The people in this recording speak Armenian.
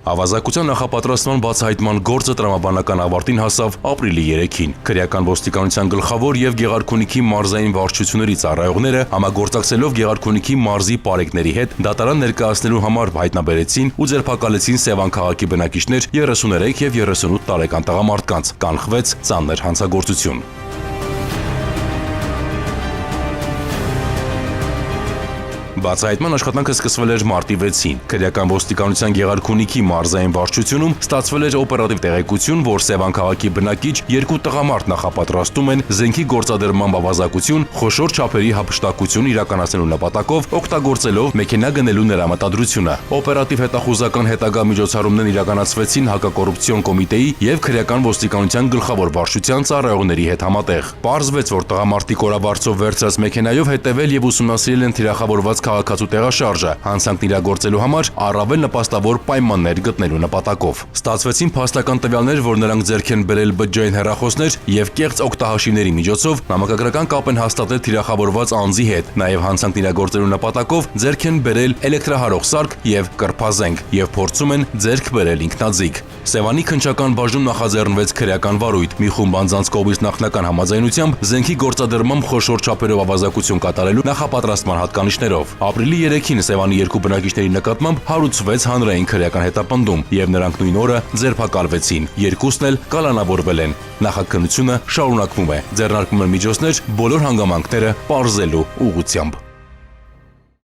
Ավազակության նախապատրաստման բացահայտման գործը տրամաբանական ավարտին հասավ ապրիլի 3-ին։ Քրեական ոստիկանության գլխավոր եւ Գեղարքունիքի մարզային վարչությունների ծառայողները համագործակցելով Գեղարքունիքի մարզի պարեկների հետ դատարան ներկայացնելու համար հայտնաբերեցին ու ձերբակալեցին Սևան քաղաքի բնակիչներ 33 եւ 38 տարեկան տղամարդկանց։ Կանխվեց ծանր հանցագործություն։ Բացահայտման աշխատանքը սկսվել էր մարտի 6-ին։ Քրեական ոստիկանության Գեղարքունիքի մարզային վարչությունում ստացվել էր օպերատիվ տեղեկություն, որ Սևան քաղաքի բնակիչ երկու տղամարդ նախապատրաստում են զենքի գործադրման ավազակություն, խոշոր չափերի հափշտակություն իրականացնելու նպատակով օգտագործելով մեքենա գնելու նրա մտադրությունը։ Օպերատիվ հետախուզական հետագա միջոցառումներն իրականացվեցին հակակոռուպցիոն կոմիտեի եւ քրեական ոստիկանության գլխավոր վարչության ծառայողների հետ համատեղ։ Պարզվեց, որ տղամարդիկ կորավարձով վերցրած մեքենայով հետևել եւ ուսումնասիրել են թիրախավորված քաղաքացու տեղաշարժը, հանցանքն իրագործելու համար առավել նպաստավոր պայմաններ գտնելու նպատակով։ Ստացվեցին փաստական տվյալներ, որ նրանք ձեռք են բերել բջջային հեռախոսներ եւ կեղծ օգտահաշիվների միջոցով նամակագրական կապ են հաստատել թիրախավորված անձի հետ, նաեւ հանցանքն իրագործելու նպատակով ձեռք են բերել էլեկտրահարող սարք եւ կրփազենք եւ փորձում են ձեռք բերել ինքնաձիգ։ Սևանի քննչական բաժնում նախաձեռնվեց քրեական վարույթ։ Մի խումբ անձանց կողմից նախնական համաձայնությամբ զենքի գործադրմամբ խոշոր չափերով ավազակություն կատարելու նախապատրաստման հատկանիշներով։ Ապրիլի 3-ին Սևանի երկու բնակիչների նկատմամբ հարուցվեց հանրային քրեական հետապնդում եւ նրանք նույն օրը ձերբակալվեցին։ Երկուսն էլ կալանավորվել են։ Նախաքննությունը շարունակվում է։ Ձեռնարկվում են միջոցներ բոլոր հանգամանքները պարզելու ուղղությամբ։